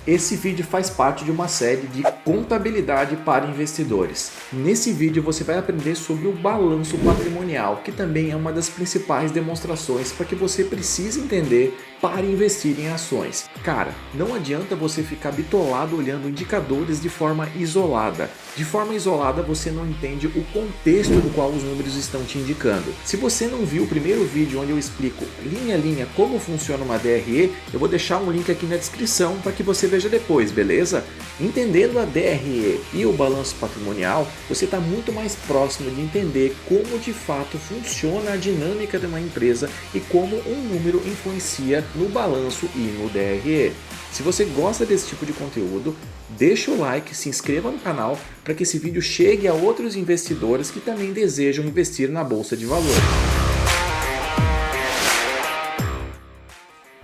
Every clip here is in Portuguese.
Esse vídeo faz parte de uma série de contabilidade para investidores. Nesse vídeo você vai aprender sobre o balanço patrimonial, que também é uma das principais demonstrações para que você precisa entender para investir em ações. Cara, não adianta você ficar bitolado olhando indicadores de forma isolada. De forma isolada você não entende o contexto do qual os números estão te indicando. Se você não viu o primeiro vídeo onde eu explico linha a linha como funciona uma DRE, eu vou deixar um link aqui na descrição para que você veja depois, beleza? Entendendo a DRE e o balanço patrimonial, você está muito mais próximo de entender como de fato funciona a dinâmica de uma empresa e como um número influencia no balanço e no DRE. Se você gosta desse tipo de conteúdo, deixa o like, se inscreva no canal para que esse vídeo chegue a outros investidores que também desejam investir na Bolsa de Valores.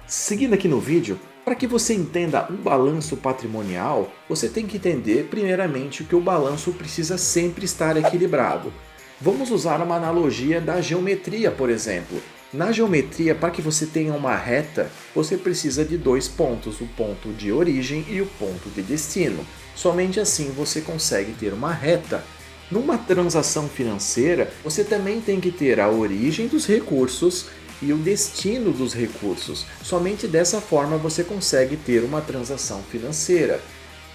Seguindo aqui no vídeo, para que você entenda um balanço patrimonial, você tem que entender primeiramente que o balanço precisa sempre estar equilibrado. Vamos usar uma analogia da geometria, por exemplo. Na geometria, para que você tenha uma reta, você precisa de dois pontos, o ponto de origem e o ponto de destino. Somente assim você consegue ter uma reta. Numa transação financeira, você também tem que ter a origem dos recursos e o destino dos recursos. Somente dessa forma você consegue ter uma transação financeira.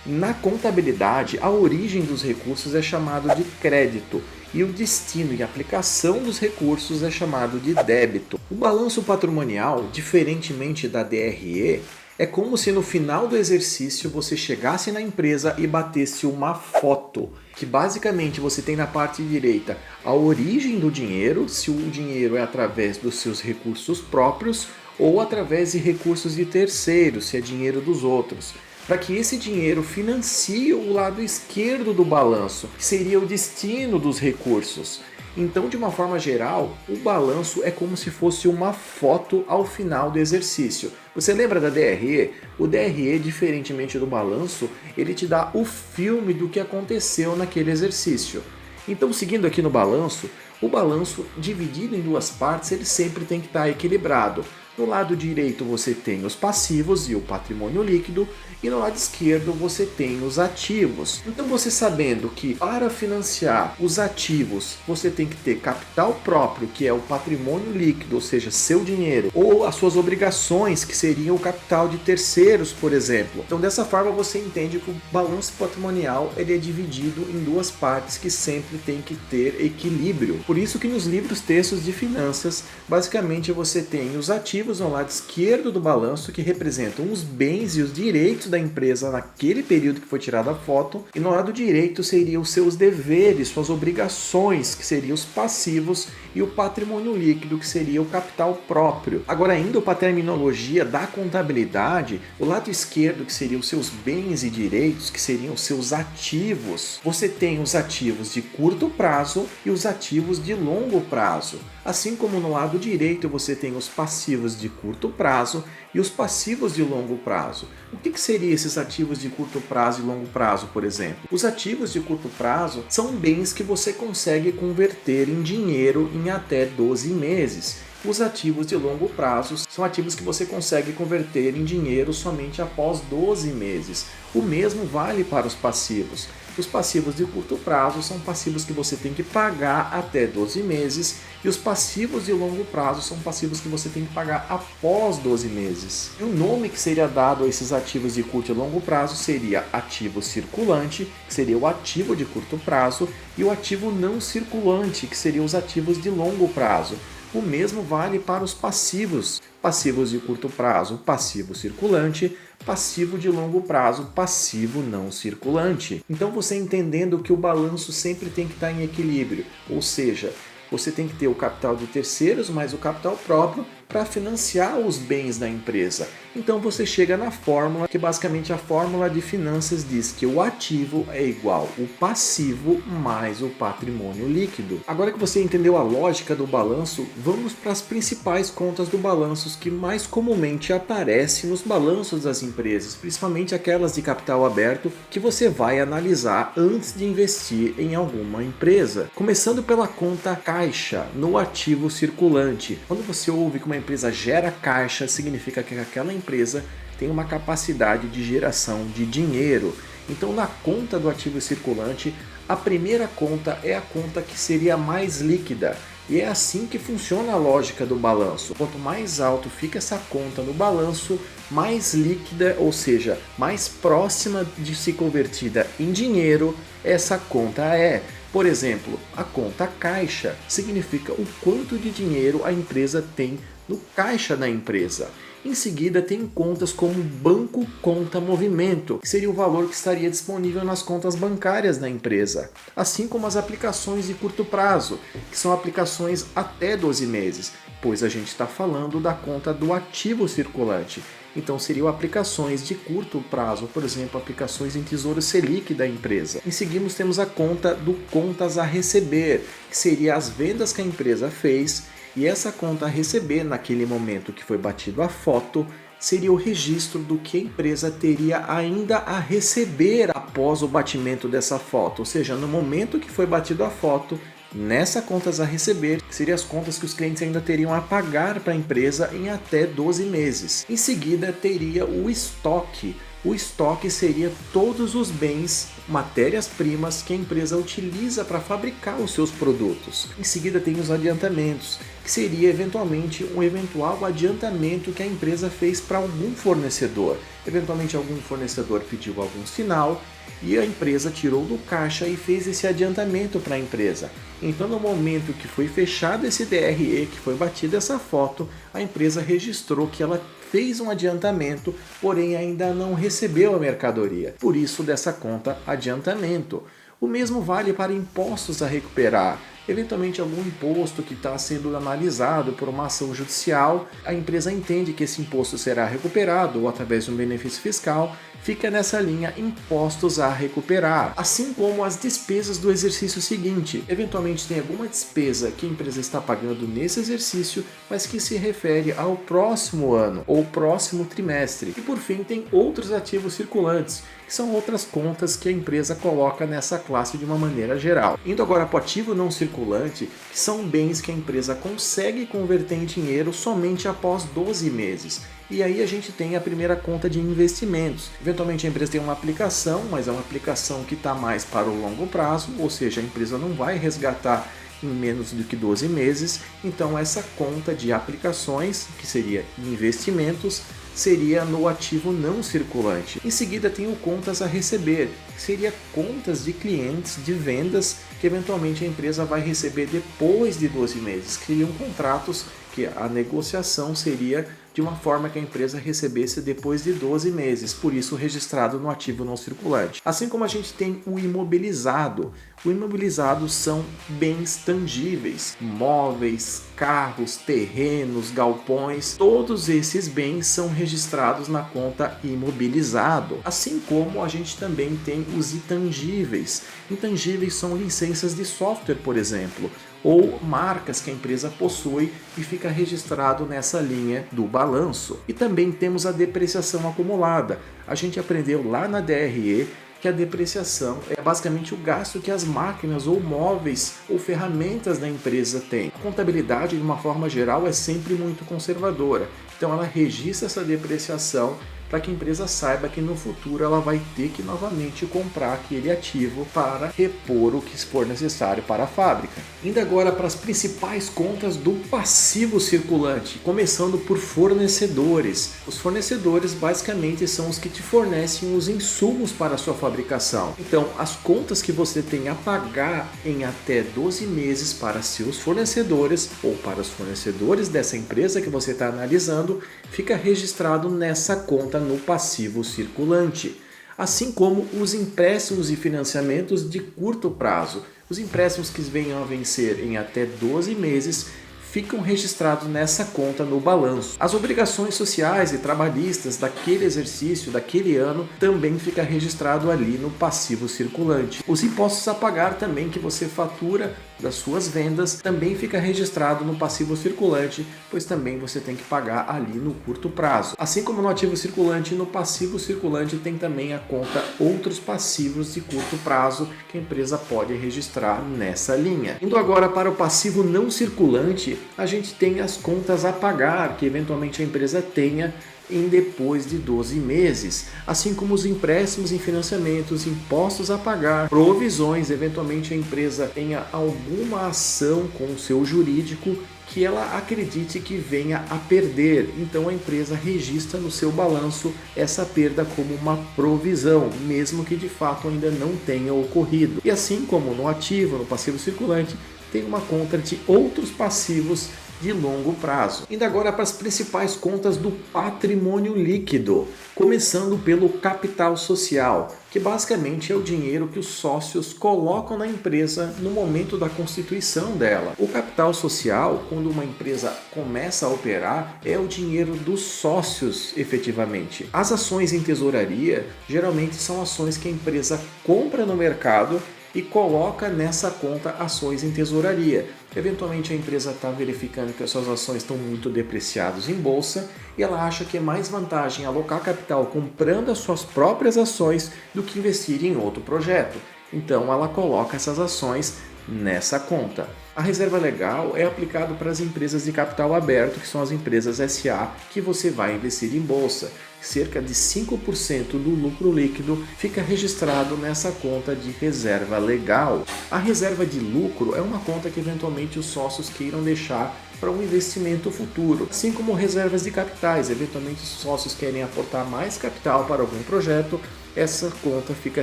Na contabilidade, a origem dos recursos é chamado de crédito e o destino e aplicação dos recursos é chamado de débito. O balanço patrimonial, diferentemente da DRE, é como se no final do exercício você chegasse na empresa e batesse uma foto, que basicamente você tem na parte direita a origem do dinheiro, se o dinheiro é através dos seus recursos próprios ou através de recursos de terceiros, se é dinheiro dos outros, para que esse dinheiro financie o lado esquerdo do balanço, que seria o destino dos recursos. Então, de uma forma geral, o balanço é como se fosse uma foto ao final do exercício. Você lembra da DRE? O DRE, diferentemente do balanço, ele te dá o filme do que aconteceu naquele exercício. Então, seguindo aqui no balanço, o balanço dividido em duas partes, ele sempre tem que estar equilibrado. No lado direito você tem os passivos e o patrimônio líquido, e no lado esquerdo você tem os ativos. Então você sabendo que para financiar os ativos você tem que ter capital próprio, que é o patrimônio líquido, ou seja, seu dinheiro, ou as suas obrigações, que seriam o capital de terceiros, por exemplo. Então dessa forma você entende que o balanço patrimonial ele é dividido em duas partes que sempre tem que ter equilíbrio. Por isso que nos livros textos de finanças, basicamente você tem os ativos no lado esquerdo do balanço, que representam os bens e os direitos da empresa naquele período que foi tirada a foto, e no lado direito seriam os seus deveres, suas obrigações, que seriam os passivos, e o patrimônio líquido, que seria o capital próprio. Agora, indo para a terminologia da contabilidade, o lado esquerdo, que seriam os seus bens e direitos, que seriam os seus ativos, você tem os ativos de curto prazo e os ativos de longo prazo. Assim como no lado direito você tem os passivos de curto prazo e os passivos de longo prazo. O que seriam esses ativos de curto prazo e longo prazo, por exemplo? Os ativos de curto prazo são bens que você consegue converter em dinheiro em até 12 meses. Os ativos de longo prazo são ativos que você consegue converter em dinheiro somente após 12 meses. O mesmo vale para os passivos. Os passivos de curto prazo são passivos que você tem que pagar até 12 meses e os passivos de longo prazo são passivos que você tem que pagar após 12 meses. E o nome que seria dado a esses ativos de curto e longo prazo seria ativo circulante, que seria o ativo de curto prazo, e o ativo não circulante, que seriam os ativos de longo prazo. O mesmo vale para os passivos. Passivos de curto prazo, passivo circulante, passivo de longo prazo, passivo não circulante. Então você entendendo que o balanço sempre tem que estar em equilíbrio, ou seja, você tem que ter o capital de terceiros mais o capital próprio para financiar os bens da empresa. Então você chega na fórmula, que basicamente a fórmula de finanças diz que o ativo é igual o passivo mais o patrimônio líquido. Agora que você entendeu a lógica do balanço, vamos para as principais contas do balanço que mais comumente aparecem nos balanços das empresas, principalmente aquelas de capital aberto que você vai analisar antes de investir em alguma empresa. Começando pela conta caixa no ativo circulante. Quando você ouve que uma empresa gera caixa, significa que aquela empresa tem uma capacidade de geração de dinheiro. Então, na conta do ativo circulante, a primeira conta é a conta que seria mais líquida. E é assim que funciona a lógica do balanço. Quanto mais alto fica essa conta no balanço, mais líquida, ou seja, mais próxima de se convertida em dinheiro, essa conta é. Por exemplo, a conta caixa significa o quanto de dinheiro a empresa tem no caixa da empresa. Em seguida, tem contas como banco conta movimento, que seria o valor que estaria disponível nas contas bancárias da empresa, assim como as aplicações de curto prazo, que são aplicações até 12 meses, pois a gente está falando da conta do ativo circulante. Então seriam aplicações de curto prazo, por exemplo, aplicações em Tesouro Selic da empresa. Em seguida, temos a conta do contas a receber, que seria as vendas que a empresa fez. E essa conta a receber, naquele momento que foi batido a foto, seria o registro do que a empresa teria ainda a receber após o batimento dessa foto. Ou seja, no momento que foi batido a foto, nessa contas a receber, seriam as contas que os clientes ainda teriam a pagar para a empresa em até 12 meses. Em seguida, teria o estoque. O estoque seria todos os bens, matérias-primas que a empresa utiliza para fabricar os seus produtos. Em seguida tem os adiantamentos, que seria eventualmente um eventual adiantamento que a empresa fez para algum fornecedor. Eventualmente algum fornecedor pediu algum sinal e a empresa tirou do caixa e fez esse adiantamento para a empresa. Então, no momento que foi fechado esse DRE, que foi batida essa foto, a empresa registrou que ela fez um adiantamento, porém ainda não recebeu a mercadoria. Por isso, dessa conta adiantamento. O mesmo vale para impostos a recuperar. Eventualmente, algum imposto que está sendo analisado por uma ação judicial, a empresa entende que esse imposto será recuperado ou através de um benefício fiscal, fica nessa linha impostos a recuperar. Assim como as despesas do exercício seguinte. Eventualmente tem alguma despesa que a empresa está pagando nesse exercício, mas que se refere ao próximo ano ou próximo trimestre. E por fim tem outros ativos circulantes, que são outras contas que a empresa coloca nessa classe de uma maneira geral. Indo agora para o ativo não circulante, que são bens que a empresa consegue converter em dinheiro somente após 12 meses. E aí a gente tem a primeira conta de investimentos. Eventualmente a empresa tem uma aplicação, mas é uma aplicação que está mais para o longo prazo, ou seja, a empresa não vai resgatar em menos do que 12 meses. Então essa conta de aplicações, que seria investimentos, seria no ativo não circulante. Em seguida tem o contas a receber, que seria contas de clientes de vendas que eventualmente a empresa vai receber depois de 12 meses. Criam contratos que a negociação seria de uma forma que a empresa recebesse depois de 12 meses, por isso registrado no ativo não circulante. Assim como a gente tem o imobilizado. O imobilizado são bens tangíveis, móveis, carros, terrenos, galpões, todos esses bens são registrados na conta imobilizado. Assim como a gente também tem os intangíveis. Intangíveis são licenças de software, por exemplo, ou marcas que a empresa possui e fica registrado nessa linha do balanço. E também temos a depreciação acumulada. A gente aprendeu lá na DRE que a depreciação é basicamente o gasto que as máquinas ou móveis ou ferramentas da empresa têm. A contabilidade, de uma forma geral, é sempre muito conservadora. Então ela registra essa depreciação para que a empresa saiba que no futuro ela vai ter que novamente comprar aquele ativo para repor o que for necessário para a fábrica. Indo agora para as principais contas do passivo circulante, começando por fornecedores. Os fornecedores basicamente são os que te fornecem os insumos para a sua fabricação. Então, as contas que você tem a pagar em até 12 meses para seus fornecedores ou para os fornecedores dessa empresa que você está analisando, fica registrado nessa conta no passivo circulante, assim como os empréstimos e financiamentos de curto prazo. Os empréstimos que venham a vencer em até 12 meses ficam registrados nessa conta no balanço. As obrigações sociais e trabalhistas daquele exercício, daquele ano, também fica registrado ali no passivo circulante. Os impostos a pagar também que você fatura das suas vendas também fica registrado no passivo circulante, pois também você tem que pagar ali no curto prazo. Assim como no ativo circulante, no passivo circulante tem também a conta outros passivos de curto prazo que a empresa pode registrar nessa linha. Indo agora para o passivo não circulante, a gente tem as contas a pagar que eventualmente a empresa tenha em depois de 12 meses, assim como os empréstimos em financiamentos, impostos a pagar, provisões, eventualmente a empresa tenha alguma ação com o seu jurídico que ela acredite que venha a perder. Então a empresa registra no seu balanço essa perda como uma provisão, mesmo que de fato ainda não tenha ocorrido. E assim como no ativo, no passivo circulante, tem uma conta de outros passivos de longo prazo. Indo agora para as principais contas do patrimônio líquido, começando pelo capital social, que basicamente é o dinheiro que os sócios colocam na empresa no momento da constituição dela. O capital social, quando uma empresa começa a operar, é o dinheiro dos sócios efetivamente. As ações em tesouraria geralmente são ações que a empresa compra no mercado e coloca nessa conta ações em tesouraria. Eventualmente a empresa está verificando que as suas ações estão muito depreciadas em bolsa e ela acha que é mais vantagem alocar capital comprando as suas próprias ações do que investir em outro projeto. Então ela coloca essas ações nessa conta. A reserva legal é aplicada para as empresas de capital aberto, que são as empresas SA que você vai investir em bolsa. Cerca de 5% do lucro líquido fica registrado nessa conta de reserva legal. A reserva de lucro é uma conta que eventualmente os sócios queiram deixar para um investimento futuro, assim como reservas de capitais. Eventualmente os sócios querem aportar mais capital para algum projeto, essa conta fica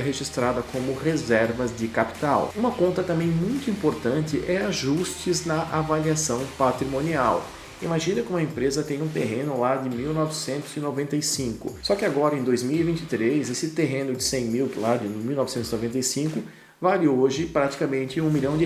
registrada como reservas de capital. Uma conta também muito importante é ajustes na avaliação patrimonial. Imagina que uma empresa tem um terreno lá de 1995, só que agora em 2023 esse terreno de 100 mil lá de 1995 vale hoje praticamente R$1 milhão,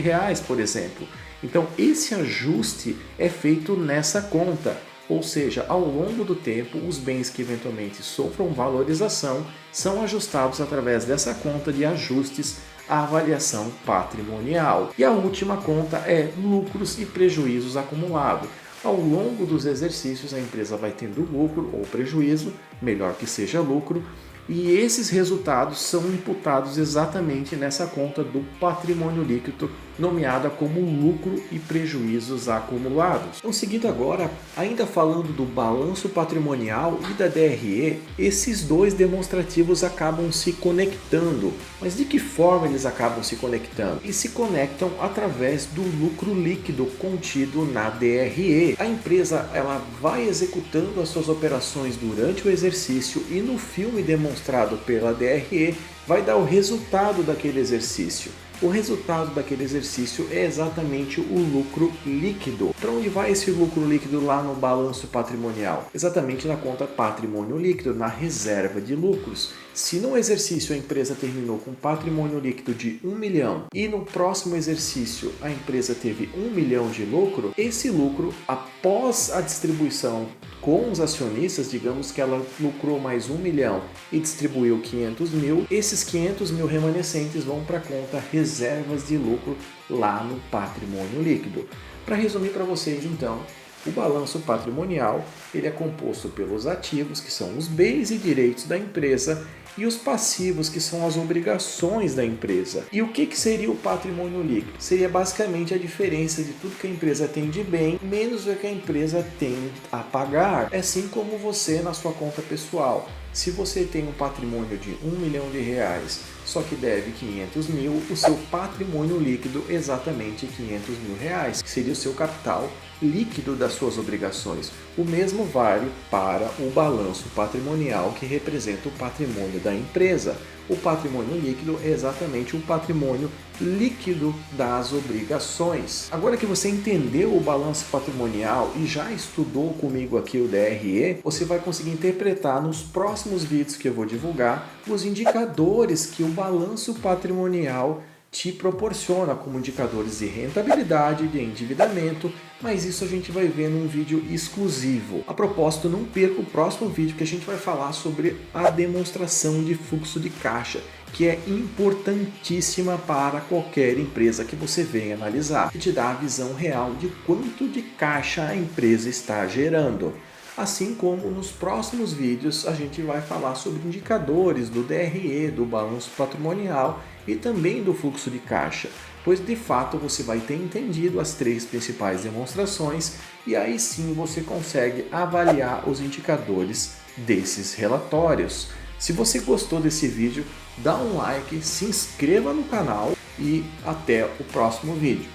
por exemplo. Então esse ajuste é feito nessa conta, ou seja, ao longo do tempo os bens que eventualmente sofram valorização são ajustados através dessa conta de ajustes à avaliação patrimonial. E a última conta é lucros e prejuízos acumulados. Ao longo dos exercícios, a empresa vai tendo lucro ou prejuízo, melhor que seja lucro, e esses resultados são imputados exatamente nessa conta do patrimônio líquido, nomeada como lucro e prejuízos acumulados. Então, seguindo agora, ainda falando do balanço patrimonial e da DRE, esses dois demonstrativos acabam se conectando. Mas de que forma eles acabam se conectando? Eles se conectam através do lucro líquido contido na DRE. A empresa ela vai executando as suas operações durante o exercício e no filme demonstrado pela DRE vai dar o resultado daquele exercício. O resultado daquele exercício é exatamente o lucro líquido. Para onde vai esse lucro líquido lá no balanço patrimonial? Exatamente na conta patrimônio líquido, na reserva de lucros. Se no exercício a empresa terminou com patrimônio líquido de 1 milhão e no próximo exercício a empresa teve 1 milhão de lucro, esse lucro, após a distribuição com os acionistas, digamos que ela lucrou mais 1 milhão e distribuiu 500 mil, esses 500 mil remanescentes vão para a conta reservas de lucro lá no patrimônio líquido. Para resumir para vocês então, o balanço patrimonial ele é composto pelos ativos, que são os bens e direitos da empresa, e os passivos, que são as obrigações da empresa. E o que seria o patrimônio líquido? Seria basicamente a diferença de tudo que a empresa tem de bem, menos o que a empresa tem a pagar. É assim como você na sua conta pessoal. Se você tem um patrimônio de 1 milhão de reais, só que deve 500 mil, o seu patrimônio líquido é exatamente 500 mil reais, que seria o seu capital líquido das suas obrigações. O mesmo vale para o balanço patrimonial, que representa o patrimônio da empresa. O patrimônio líquido é exatamente o patrimônio líquido das obrigações. Agora que você entendeu o balanço patrimonial e já estudou comigo aqui o DRE, você vai conseguir interpretar nos próximos vídeos que eu vou divulgar os indicadores que o balanço patrimonial te proporciona, como indicadores de rentabilidade, de endividamento, mas isso a gente vai ver num vídeo exclusivo. A propósito, não perca o próximo vídeo que a gente vai falar sobre a demonstração de fluxo de caixa, que é importantíssima para qualquer empresa que você venha analisar, que te dá a visão real de quanto de caixa a empresa está gerando. Assim como nos próximos vídeos a gente vai falar sobre indicadores do DRE, do balanço patrimonial e também do fluxo de caixa, pois de fato você vai ter entendido as três principais demonstrações e aí sim você consegue avaliar os indicadores desses relatórios. Se você gostou desse vídeo, dá um like, se inscreva no canal e até o próximo vídeo.